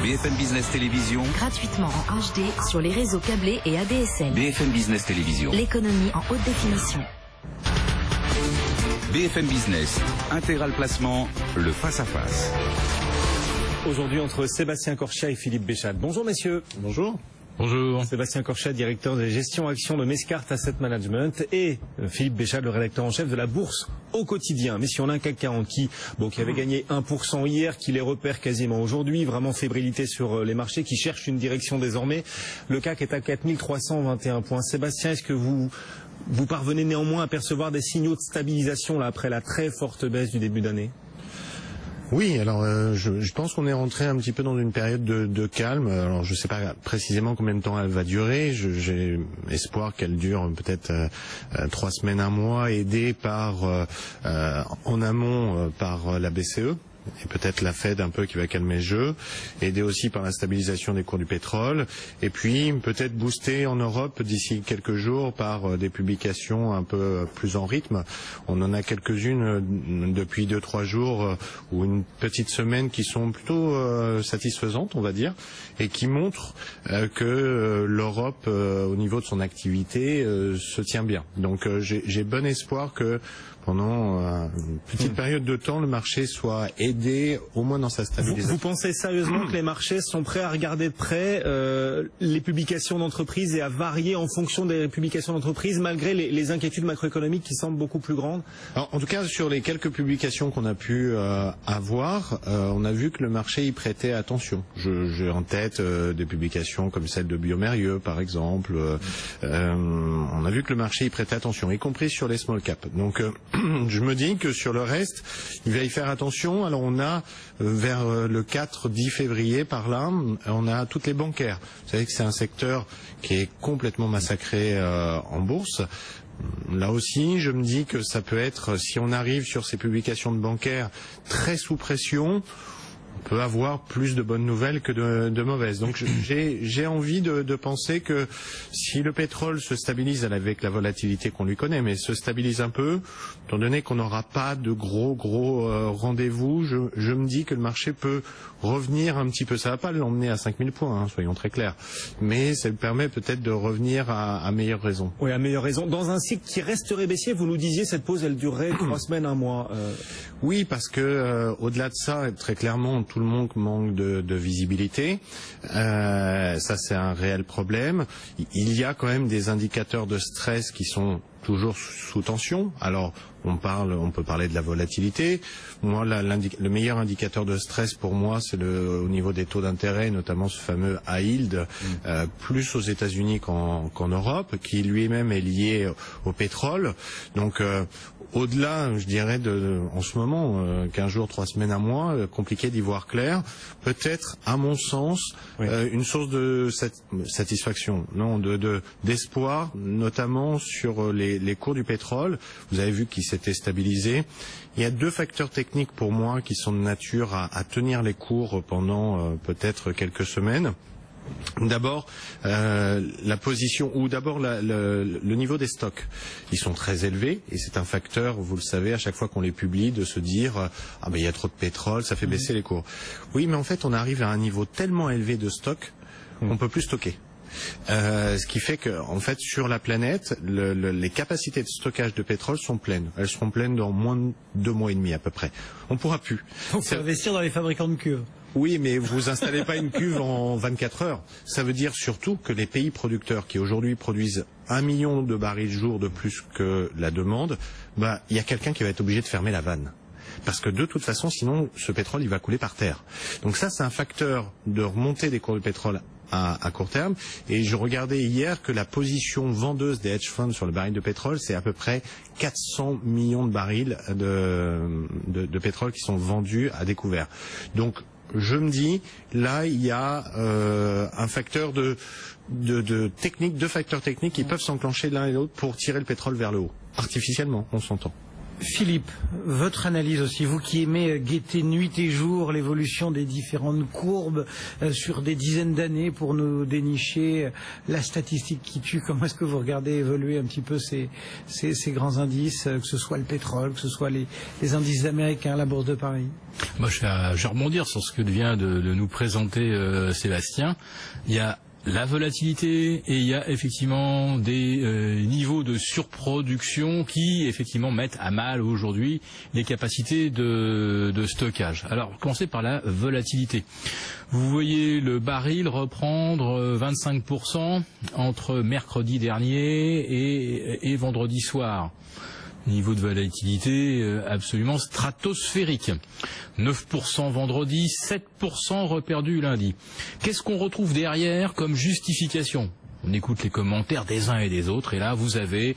BFM Business Télévision. Gratuitement en HD sur les réseaux câblés et ADSL. BFM Business Télévision. L'économie en haute définition. BFM Business, intégral placement, le face-à-face. Aujourd'hui entre Sébastien Corchia et Philippe Béchat. Bonjour messieurs. Bonjour. Bonjour. Sébastien Corchia, directeur de gestion action de Mescart Asset Management, et Philippe Béchat, le rédacteur en chef de la Bourse au quotidien. Mais si on a un CAC 40 qui avait gagné 1% hier, qui les repère quasiment aujourd'hui, vraiment fébrilité sur les marchés, qui cherche une direction désormais. Le CAC est à 4321 points. Sébastien, est-ce que vous parvenez néanmoins à percevoir des signaux de stabilisation là, après la très forte baisse du début d'année ? Oui, alors je pense qu'on est rentré un petit peu dans une période de calme. Alors je ne sais pas précisément combien de temps elle va durer. J'ai espoir qu'elle dure peut-être 3 semaines, un mois, aidée par en amont par la BCE. Et peut-être la Fed un peu qui va calmer le jeu, aidé aussi par la stabilisation des cours du pétrole, et puis peut-être boosté en Europe d'ici quelques jours par des publications un peu plus en rythme. On en a quelques-unes depuis 2-3 jours ou une petite semaine qui sont plutôt satisfaisantes, on va dire, et qui montrent que l'Europe, au niveau de son activité, se tient bien. Donc j'ai bon espoir que pendant une petite période de temps, le marché soit aidé au moins dans sa stabilisation. Vous pensez sérieusement que les marchés sont prêts à regarder de près les publications d'entreprises et à varier en fonction des publications d'entreprises, malgré les inquiétudes macroéconomiques qui semblent beaucoup plus grandes? Alors, en tout cas, sur les quelques publications qu'on a pu avoir, on a vu que le marché y prêtait attention. J'ai en tête des publications comme celle de Biomérieux, par exemple. On a vu que le marché y prêtait attention, y compris sur les small caps. Donc, je me dis que sur le reste, il va y faire attention. Alors on a vers le 4-10 février par là, on a toutes les bancaires. Vous savez que c'est un secteur qui est complètement massacré en bourse. Là aussi, je me dis que ça peut être, si on arrive sur ces publications de bancaires très sous pression, on peut avoir plus de bonnes nouvelles que de mauvaises. Donc j'ai envie de penser que si le pétrole se stabilise avec la volatilité qu'on lui connaît, mais se stabilise un peu, étant donné qu'on n'aura pas de gros rendez-vous, je me dis que le marché peut revenir un petit peu. Ça ne va pas l'emmener à 5000 points, hein, soyons très clairs. Mais ça lui permet peut-être de revenir à meilleure raison. Oui, à meilleure raison. Dans un cycle qui resterait baissier, vous nous disiez cette pause, elle durerait 3 semaines, un mois. Oui, parce que au-delà de ça, très clairement, tout le monde manque de visibilité. Ça, c'est un réel problème. Il y a quand même des indicateurs de stress qui sont toujours sous tension. Alors, on peut parler de la volatilité. Moi, le meilleur indicateur de stress pour moi, c'est au niveau des taux d'intérêt, notamment ce fameux high yield, plus aux États-Unis qu'en Europe, qui lui-même est lié au pétrole. Donc, au-delà, je dirais, en ce moment, 15 jours, 3 semaines, un mois, compliqué d'y voir clair. Peut-être, à mon sens, oui, une source de satisfaction, non, d'espoir, notamment sur les cours du pétrole. Vous avez vu qu'ils s'étaient stabilisés. Il y a 2 facteurs techniques pour moi qui sont de nature à tenir les cours pendant peut-être quelques semaines. D'abord, la position, ou d'abord le niveau des stocks. Ils sont très élevés et c'est un facteur, vous le savez, à chaque fois qu'on les publie, de se dire ah ben il y a trop de pétrole, ça fait baisser les cours. Oui, mais en fait, on arrive à un niveau tellement élevé de stock qu'on peut plus stocker. Ce qui fait que, en fait, sur la planète, les capacités de stockage de pétrole sont pleines. Elles seront pleines dans moins de 2 mois et demi à peu près. On pourra plus. On peut investir dans les fabricants de cuves. Oui, mais vous installez pas une cuve en 24 heures. Ça veut dire surtout que les pays producteurs qui aujourd'hui produisent 1 million de barils jour de plus que la demande, il y a quelqu'un qui va être obligé de fermer la vanne. Parce que de toute façon, sinon, ce pétrole, il va couler par terre. Donc ça, c'est un facteur de remontée des cours de pétrole à court terme. Et je regardais hier que la position vendeuse des hedge funds sur le baril de pétrole, c'est à peu près 400 millions de barils de pétrole qui sont vendus à découvert. Donc, je me dis, là, il y a un facteur de technique, 2 facteurs techniques qui peuvent s'enclencher l'un et l'autre pour tirer le pétrole vers le haut. Artificiellement, on s'entend. Philippe, votre analyse aussi, vous qui aimez guetter nuit et jour l'évolution des différentes courbes sur des dizaines d'années pour nous dénicher la statistique qui tue, comment est-ce que vous regardez évoluer un petit peu ces grands indices, que ce soit le pétrole, que ce soit les indices américains, la Bourse de Paris? Moi, je vais rebondir sur ce que vient de nous présenter Sébastien. Il y a la volatilité et il y a effectivement des niveaux de surproduction qui effectivement mettent à mal aujourd'hui les capacités de stockage. Alors, commencez par la volatilité. Vous voyez le baril reprendre 25% entre mercredi dernier et vendredi soir. Niveau de volatilité absolument stratosphérique. 9% vendredi, 7% reperdu lundi. Qu'est-ce qu'on retrouve derrière comme justification? On écoute les commentaires des uns et des autres et là vous avez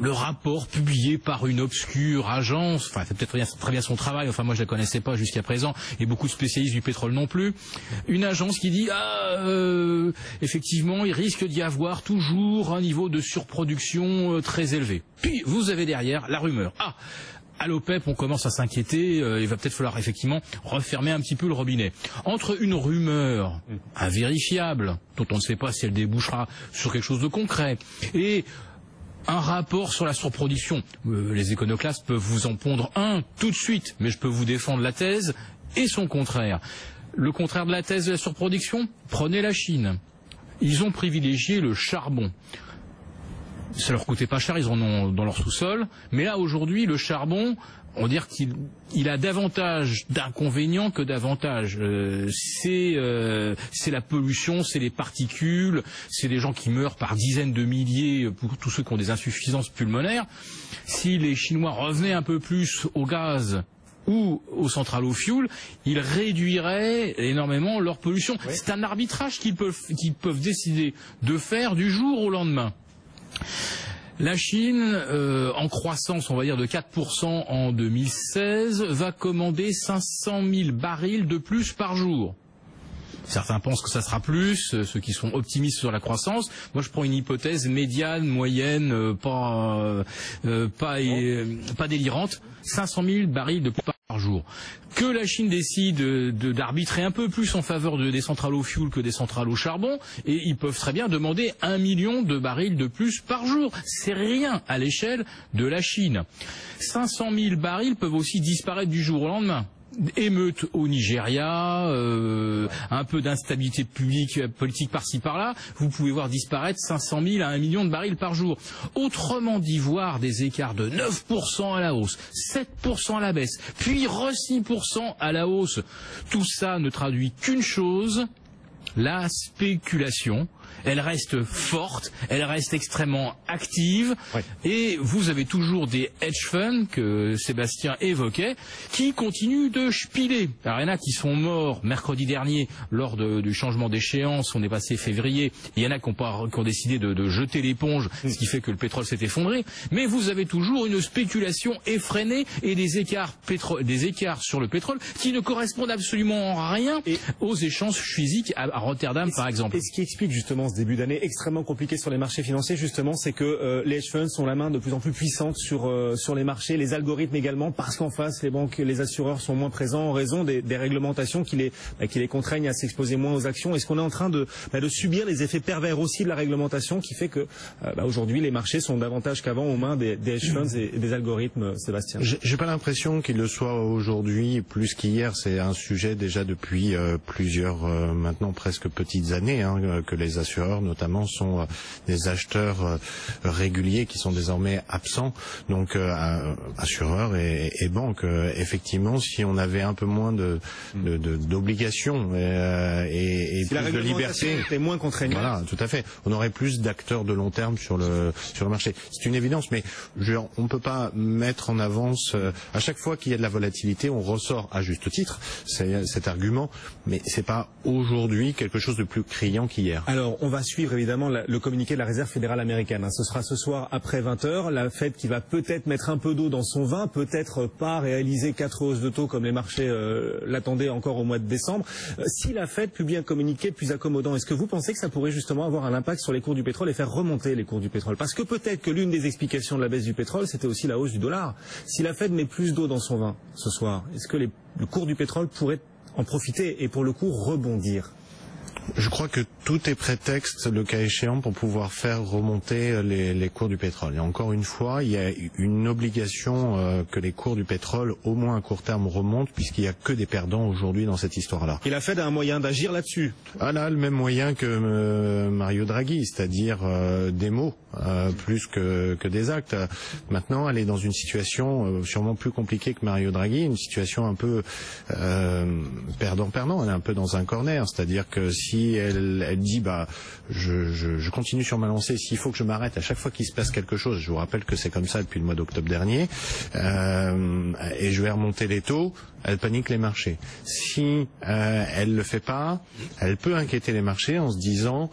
le rapport publié par une obscure agence, enfin c'est peut-être très bien son travail, enfin moi je la connaissais pas jusqu'à présent, et beaucoup de spécialistes du pétrole non plus, une agence qui dit effectivement il risque d'y avoir toujours un niveau de surproduction très élevé. Puis vous avez derrière la rumeur. À l'OPEP, on commence à s'inquiéter, il va peut-être falloir effectivement refermer un petit peu le robinet. Entre une rumeur invérifiable, dont on ne sait pas si elle débouchera sur quelque chose de concret, et un rapport sur la surproduction. Les éconoclastes peuvent vous en pondre un tout de suite, mais je peux vous défendre la thèse et son contraire. Le contraire de la thèse de la surproduction, prenez la Chine. Ils ont privilégié le charbon. Ça leur coûtait pas cher, ils en ont dans leur sous-sol. Mais là, aujourd'hui, le charbon, on va dire qu'il a davantage d'inconvénients que d'avantages. C'est la pollution, c'est les particules, c'est des gens qui meurent par dizaines de milliers pour tous ceux qui ont des insuffisances pulmonaires. Si les Chinois revenaient un peu plus au gaz ou aux centrales au fioul, ils réduiraient énormément leur pollution. Oui. C'est un arbitrage qu'ils peuvent décider de faire du jour au lendemain. La Chine, en croissance, on va dire, de 4% en 2016, va commander 500 000 barils de plus par jour. Certains pensent que ça sera plus, ceux qui sont optimistes sur la croissance. Moi, je prends une hypothèse médiane, moyenne, pas délirante. 500 000 barils de plus par jour. Que la Chine décide d'arbitrer un peu plus en faveur des centrales au fioul que des centrales au charbon, et ils peuvent très bien demander 1 million de barils de plus par jour. C'est rien à l'échelle de la Chine. 500 000 barils peuvent aussi disparaître du jour au lendemain. Émeute au Nigeria, un peu d'instabilité politique par-ci par-là, vous pouvez voir disparaître 500 000 à 1 million de barils par jour. Autrement dit, voir des écarts de 9% à la hausse, 7% à la baisse, puis 6% à la hausse. Tout ça ne traduit qu'une chose, la spéculation. Elle reste forte, elle reste extrêmement active, ouais. Et vous avez toujours des hedge funds que Sébastien évoquait qui continuent de spiler. Alors il y en a qui sont morts mercredi dernier lors du changement d'échéance, on est passé février, il y en a qui ont décidé de jeter l'éponge, ce qui fait que le pétrole s'est effondré, mais vous avez toujours une spéculation effrénée et des écarts sur le pétrole qui ne correspondent absolument en rien aux échanges physiques à Rotterdam par exemple. Et ce qui explique justement ce début d'année extrêmement compliqué sur les marchés financiers, justement, c'est que les hedge funds ont la main de plus en plus puissante sur les marchés, les algorithmes également, parce qu'en face, les banques, les assureurs sont moins présents en raison des réglementations qui les contraignent à s'exposer moins aux actions. Est-ce qu'on est en train de subir les effets pervers aussi de la réglementation qui fait que aujourd'hui les marchés sont davantage qu'avant aux mains des hedge funds et des algorithmes, Sébastien? J'ai pas l'impression qu'il le soit aujourd'hui plus qu'hier. C'est un sujet déjà depuis plusieurs maintenant presque petites années que les assureurs notamment sont des acheteurs réguliers qui sont désormais absents, donc assureurs et banques. Effectivement, si on avait un peu moins d'obligations et si plus de liberté, était moins contraignante. Voilà, tout à fait. On aurait plus d'acteurs de long terme sur le marché. C'est une évidence, mais on ne peut pas mettre en avance à chaque fois qu'il y a de la volatilité, on ressort à juste titre cet argument, mais c'est pas aujourd'hui quelque chose de plus criant qu'hier. Alors, on va suivre évidemment le communiqué de la Réserve fédérale américaine. Ce sera ce soir après 20h. La Fed qui va peut-être mettre un peu d'eau dans son vin, peut-être pas réaliser 4 hausses de taux comme les marchés l'attendaient encore au mois de décembre. Si la Fed publie un communiqué plus accommodant, est-ce que vous pensez que ça pourrait justement avoir un impact sur les cours du pétrole et faire remonter les cours du pétrole? Parce que peut-être que l'une des explications de la baisse du pétrole, c'était aussi la hausse du dollar. Si la Fed met plus d'eau dans son vin ce soir, est-ce que le cours du pétrole pourrait en profiter et pour le coup rebondir? Je crois que tout est prétexte, le cas échéant, pour pouvoir faire remonter les cours du pétrole. Et encore une fois, il y a une obligation que les cours du pétrole, au moins à court terme, remontent, puisqu'il n'y a que des perdants aujourd'hui dans cette histoire-là. Et la Fed a un moyen d'agir là-dessus? Elle a le même moyen que Mario Draghi, c'est-à-dire des mots plus que des actes. Maintenant, elle est dans une situation sûrement plus compliquée que Mario Draghi, une situation un peu perdant-perdant. Elle est un peu dans un corner, c'est-à-dire que si elle dit je continue sur ma lancée, s'il faut que je m'arrête à chaque fois qu'il se passe quelque chose, je vous rappelle que c'est comme ça depuis le mois d'octobre dernier, et je vais remonter les taux, elle panique les marchés. Si elle le fait pas, elle peut inquiéter les marchés en se disant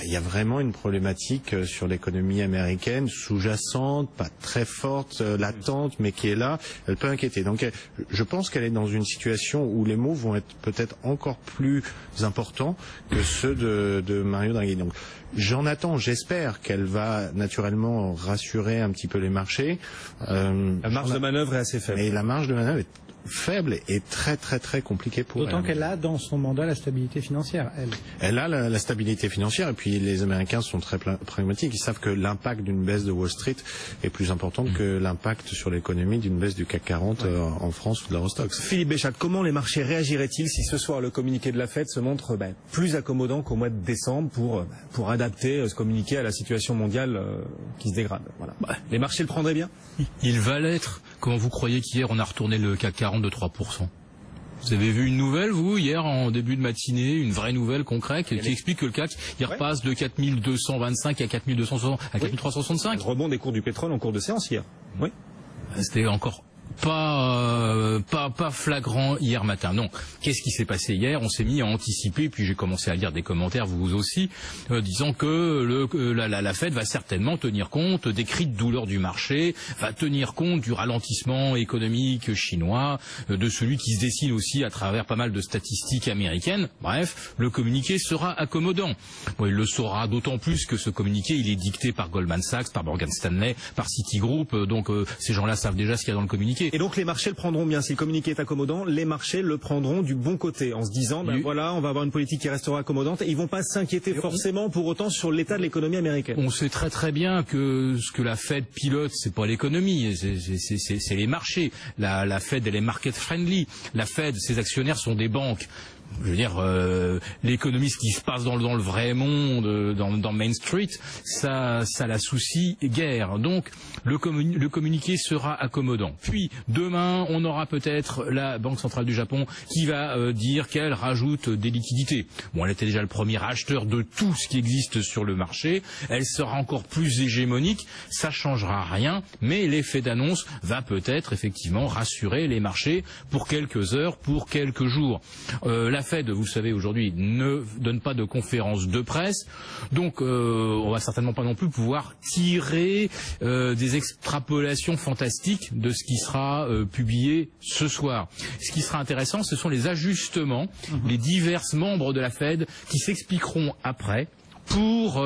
il y a vraiment une problématique sur l'économie américaine sous-jacente, pas très forte, latente, mais qui est là. Elle peut inquiéter. Donc, je pense qu'elle est dans une situation où les mots vont être peut-être encore plus importants que ceux de Mario Draghi. Donc, j'espère qu'elle va naturellement rassurer un petit peu les marchés. La marge de manœuvre est assez faible. Mais la marge de manœuvre est faible et très très très compliqué pour elle. D'autant qu'elle a dans son mandat la stabilité financière, elle. Elle a la stabilité financière, et puis les Américains sont très pragmatiques. Ils savent que l'impact d'une baisse de Wall Street est plus important que l'impact sur l'économie d'une baisse du CAC 40 en France ou de l'Eurostoxx. Philippe Béchat, comment les marchés réagiraient-ils si ce soir le communiqué de la Fed se montre plus accommodant qu'au mois de décembre pour adapter ce communiqué à la situation mondiale qui se dégrade? Voilà. Les marchés le prendraient bien? Il va l'être. Comment vous croyez qu'hier on a retourné le CAC 40 de 3%? Vous avez vu une nouvelle, vous, hier, en début de matinée, une vraie nouvelle concrète qui explique que le CAC, il repasse de 4225 à 4365. Le rebond des cours du pétrole en cours de séance hier. Oui. C'était encore pas flagrant hier matin. Non. Qu'est-ce qui s'est passé hier? On s'est mis à anticiper, puis j'ai commencé à lire des commentaires, vous aussi, disant que la Fed va certainement tenir compte des cris de douleur du marché, va tenir compte du ralentissement économique chinois, de celui qui se dessine aussi à travers pas mal de statistiques américaines. Bref, le communiqué sera accommodant. Bon, il le sera d'autant plus que ce communiqué, il est dicté par Goldman Sachs, par Morgan Stanley, par Citigroup, donc ces gens-là savent déjà ce qu'il y a dans le communiqué. Et donc les marchés le prendront bien. Si le communiqué est accommodant, les marchés le prendront du bon côté, en se disant voilà, on va avoir une politique qui restera accommodante, et ils vont pas s'inquiéter forcément pour autant sur l'état de l'économie américaine. On sait très très bien que ce que la Fed pilote, c'est pas l'économie, c'est les marchés. La Fed, elle est market friendly. La Fed, ses actionnaires sont des banques. Je veux dire, l'économie, ce qui se passe dans le vrai monde, dans Main Street, ça la soucie guère. Donc, le communiqué sera accommodant. Puis, demain, on aura peut-être la Banque centrale du Japon qui va dire qu'elle rajoute des liquidités. Bon, elle était déjà le premier acheteur de tout ce qui existe sur le marché. Elle sera encore plus hégémonique. Ça changera rien, mais l'effet d'annonce va peut-être effectivement rassurer les marchés pour quelques heures, pour quelques jours. La Fed, vous le savez, aujourd'hui ne donne pas de conférence de presse, donc on va certainement pas non plus pouvoir tirer des extrapolations fantastiques de ce qui sera publié ce soir. Ce qui sera intéressant, ce sont les ajustements, les divers membres de la Fed qui s'expliqueront après pour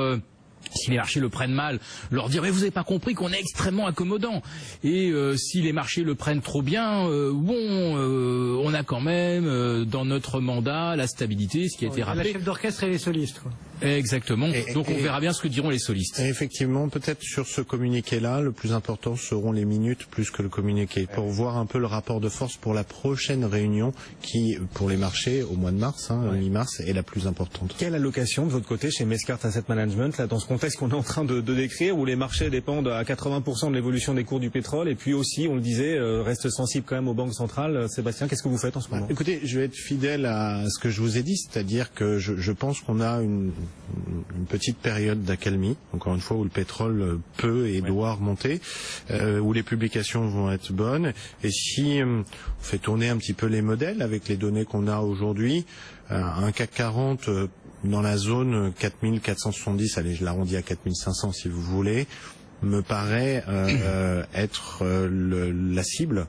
si les marchés le prennent mal, leur dire mais vous n'avez pas compris qu'on est extrêmement accommodant. Et si les marchés le prennent trop bien, on a quand même dans notre mandat la stabilité, ce qui a été rappelé. La chef d'orchestre et les solistes, quoi. Exactement. Donc on verra bien ce que diront les solistes. Et effectivement, peut-être sur ce communiqué-là, le plus important seront les minutes plus que le communiqué, pour voir un peu le rapport de force pour la prochaine réunion qui, pour les marchés, au mois de mars, mi-mars, est la plus importante. Quelle allocation de votre côté chez Mescart Asset Management, là, dans ce contexte qu'on est en train de décrire, où les marchés dépendent à 80% de l'évolution des cours du pétrole, et puis aussi, on le disait, reste sensible quand même aux banques centrales. Sébastien, qu'est-ce que vous faites en ce moment? Écoutez, je vais être fidèle à ce que je vous ai dit, c'est-à-dire que je pense qu'on a une petite période d'accalmie, encore une fois, où le pétrole peut et doit remonter, où les publications vont être bonnes, et si on fait tourner un petit peu les modèles avec les données qu'on a aujourd'hui, un CAC 40 dans la zone 4470, allez, je l'arrondis à 4500 si vous voulez, me paraît être la cible,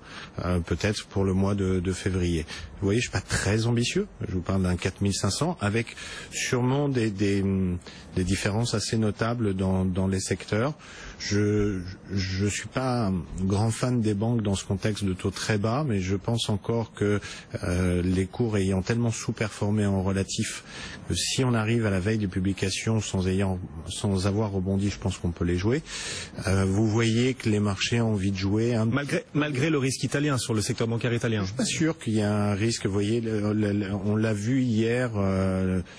peut-être pour le mois de février. Vous voyez, je suis pas très ambitieux. Je vous parle d'un 4500 avec sûrement des différences assez notables dans les secteurs. Je suis pas un grand fan des banques dans ce contexte de taux très bas, mais je pense encore que les cours ayant tellement sous-performé en relatif, que si on arrive à la veille des publications sans avoir rebondi, je pense qu'on peut les jouer. Vous voyez que les marchés ont envie de jouer. Malgré le risque italien sur le secteur bancaire italien. Je suis pas sûr qu'il y a un risque. Vous voyez, on l'a vu hier.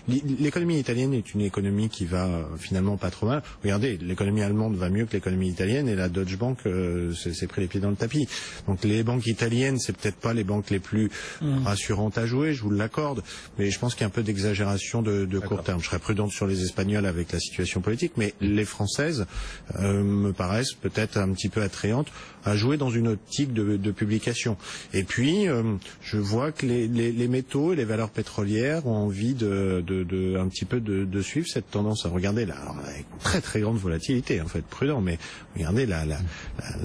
L'économie italienne est une économie qui va finalement pas trop mal. Regardez, l'économie allemande va mieux que l'économie italienne et la Deutsche Bank s'est pris les pieds dans le tapis. Donc les banques italiennes, c'est peut-être pas les banques les plus rassurantes à jouer, je vous l'accorde, mais je pense qu'il y a un peu d'exagération de court terme. Je serais prudente sur les Espagnols avec la situation politique, mais les Françaises me paraissent peut-être un petit peu attrayantes à jouer dans une optique de publication. Et puis, je vois que les métaux et les valeurs pétrolières ont envie un petit peu de suivre cette tendance. Regardez là, alors, avec très très grande volatilité, en fait, prudent, mais regardez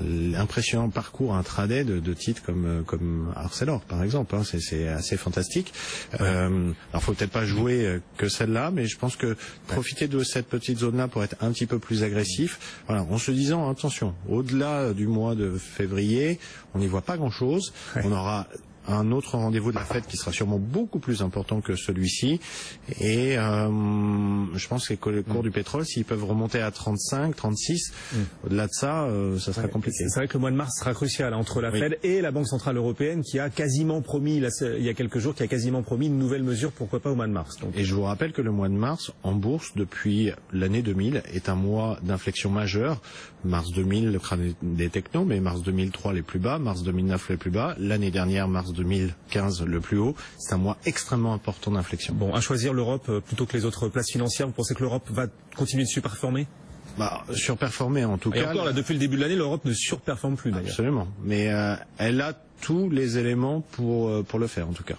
l'impressionnant parcours intraday de titres comme Arcelor, par exemple. Hein, c'est assez fantastique. Alors, faut peut-être pas jouer que celle-là, mais je pense que profiter de cette petite zone-là pour être un petit peu plus agressif. Voilà, en se disant attention, au-delà du mois de février, on n'y voit pas grand-chose. Ouais. On aura un autre rendez-vous de la Fed qui sera sûrement beaucoup plus important que celui-ci. Et je pense que les cours du pétrole, s'ils peuvent remonter à 35, 36, au-delà de ça, ça sera compliqué. C'est vrai que le mois de mars sera crucial entre la Fed et la Banque Centrale Européenne qui a quasiment promis, il y a quelques jours, une nouvelle mesure, pourquoi pas au mois de mars. Donc. Et je vous rappelle que le mois de mars, en bourse, depuis l'année 2000, est un mois d'inflexion majeure. Mars 2000, le crâne des technos, mais mars 2003 les plus bas, mars 2009 les plus bas, l'année dernière, mars 2015 le plus haut. C'est un mois extrêmement important d'inflexion. Bon, à choisir l'Europe plutôt que les autres places financières, vous pensez que l'Europe va continuer de surperformer ? Surperformer en tout cas. Et encore là, depuis le début de l'année, l'Europe ne surperforme plus d'ailleurs. Absolument, mais elle a tous les éléments pour le faire en tout cas.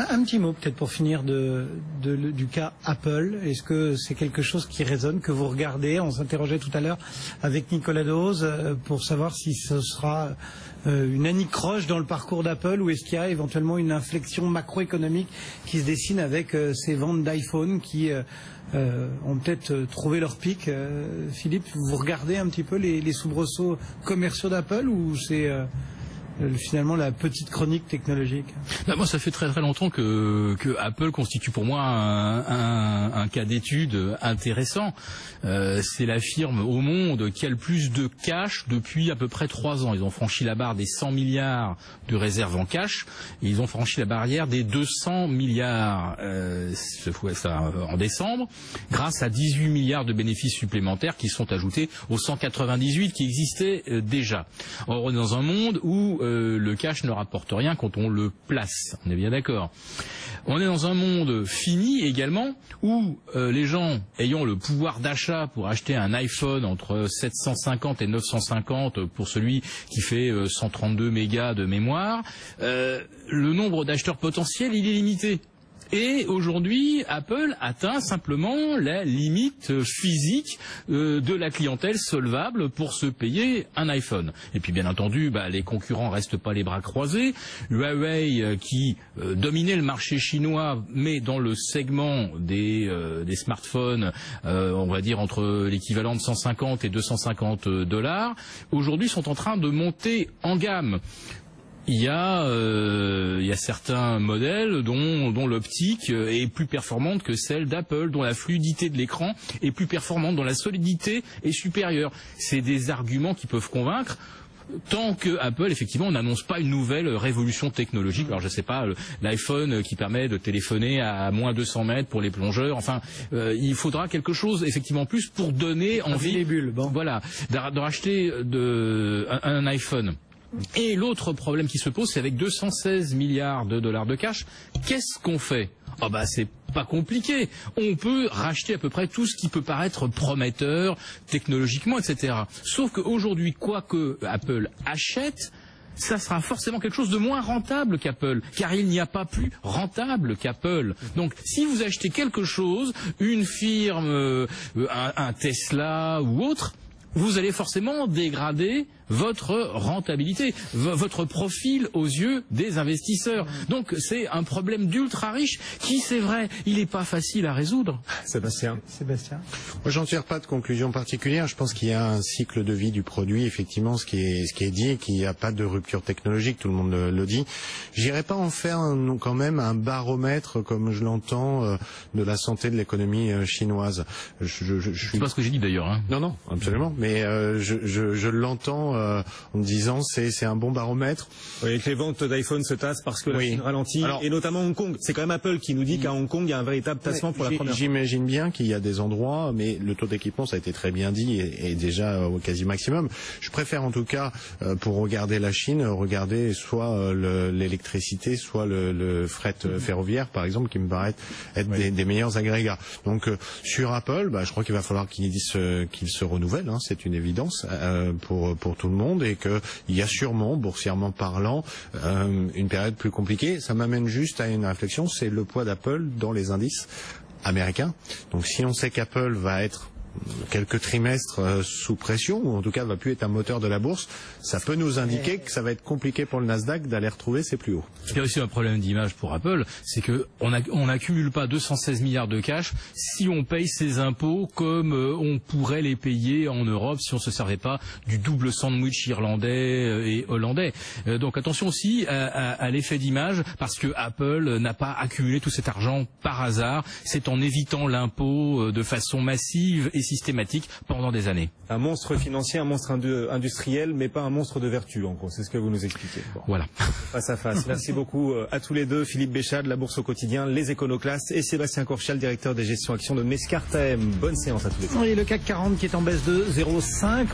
Un petit mot peut-être pour finir du cas Apple. Est-ce que c'est quelque chose qui résonne, que vous regardez? On s'interrogeait tout à l'heure avec Nicolas Dose pour savoir si ce sera une anicroche dans le parcours d'Apple ou est-ce qu'il y a éventuellement une inflexion macroéconomique qui se dessine avec ces ventes d'iPhone qui ont peut-être trouvé leur pic. Philippe, vous regardez un petit peu les soubresauts commerciaux d'Apple ou c'est... finalement la petite chronique technologique? Moi, ça fait très très longtemps que Apple constitue pour moi un cas d'étude intéressant. C'est la firme au monde qui a le plus de cash depuis à peu près 3 ans. Ils ont franchi la barre des 100 milliards de réserves en cash. Et ils ont franchi la barrière des 200 milliards en décembre, grâce à 18 milliards de bénéfices supplémentaires qui sont ajoutés aux 198 qui existaient déjà. Or, on est dans un monde où le cash ne rapporte rien quand on le place. On est bien d'accord. On est dans un monde fini également où les gens ayant le pouvoir d'achat pour acheter un iPhone entre 750 et 950 pour celui qui fait 132 mégas de mémoire, le nombre d'acheteurs potentiels il est limité. Et aujourd'hui, Apple atteint simplement la limite physique de la clientèle solvable pour se payer un iPhone. Et puis bien entendu, les concurrents restent pas les bras croisés. Huawei qui dominait le marché chinois, mais dans le segment des smartphones, on va dire entre l'équivalent de 150 et 250 $, aujourd'hui sont en train de monter en gamme. Il y a certains modèles dont l'optique est plus performante que celle d'Apple, dont la fluidité de l'écran est plus performante, dont la solidité est supérieure. C'est des arguments qui peuvent convaincre. Tant que Apple, effectivement, n'annonce pas une nouvelle révolution technologique. Alors, je sais pas, l'iPhone qui permet de téléphoner à moins 200 mètres pour les plongeurs. Enfin, il faudra quelque chose, effectivement, plus pour donner envie. Les bulles, bon. Voilà, de racheter un iPhone. Et l'autre problème qui se pose, c'est avec 216 milliards de dollars de cash, qu'est-ce qu'on fait? C'est pas compliqué. On peut racheter à peu près tout ce qui peut paraître prometteur, technologiquement, etc. Sauf qu'aujourd'hui, quoi que Apple achète, ça sera forcément quelque chose de moins rentable qu'Apple, car il n'y a pas plus rentable qu'Apple. Donc, si vous achetez quelque chose, une firme, un Tesla ou autre, vous allez forcément dégrader votre rentabilité, votre profil aux yeux des investisseurs. Donc c'est un problème d'ultra riche qui, c'est vrai, il n'est pas facile à résoudre. Sébastien. Moi, j'en tire pas de conclusion particulière. Je pense qu'il y a un cycle de vie du produit, effectivement, ce qui est dit, et qu'il n'y a pas de rupture technologique, tout le monde le dit. J'irais pas en faire quand même un baromètre, comme je l'entends, de la santé de l'économie chinoise. C'est pas ce que j'ai dit d'ailleurs. Hein. Non, absolument. Mais je l'entends en me disant c'est un bon baromètre. Oui, que les ventes d'iPhone se tassent parce que la Chine ralentit, et notamment Hong Kong. C'est quand même Apple qui nous dit qu'à Hong Kong, il y a un véritable tassement pour la première fois. J'imagine bien qu'il y a des endroits, mais le taux d'équipement, ça a été très bien dit, est déjà au quasi maximum. Je préfère en tout cas, pour regarder la Chine, regarder soit l'électricité, soit le fret ferroviaire, par exemple, qui me paraît être des meilleurs agrégats. Donc sur Apple, je crois qu'il va falloir qu'il se renouvelle, hein, c'est une évidence pour tout le monde, et qu'il y a sûrement, boursièrement parlant, une période plus compliquée. Ça m'amène juste à une réflexion, c'est le poids d'Apple dans les indices américains. Donc si on sait qu'Apple va être quelques trimestres sous pression, ou en tout cas va plus être un moteur de la bourse, ça peut nous indiquer que ça va être compliqué pour le Nasdaq d'aller retrouver ses plus hauts. Il y a aussi un problème d'image pour Apple, c'est que on n'accumule pas 216 milliards de cash si on paye ses impôts comme on pourrait les payer en Europe si on se servait pas du double sandwich irlandais et hollandais. Donc attention aussi à l'effet d'image, parce que Apple n'a pas accumulé tout cet argent par hasard, c'est en évitant l'impôt de façon massive et systématique pendant des années. Un monstre financier, un monstre industriel, mais pas un monstre de vertu, en gros. C'est ce que vous nous expliquez. Bon. Voilà. Face à face. Merci beaucoup à tous les deux. Philippe Béchade, La Bourse au quotidien, Les Éconoclastes, et Sébastien Courchal, directeur des gestions actions de Mescart AM. Bonne séance à tous les deux. Oui, le CAC 40 qui est en baisse de 0,5.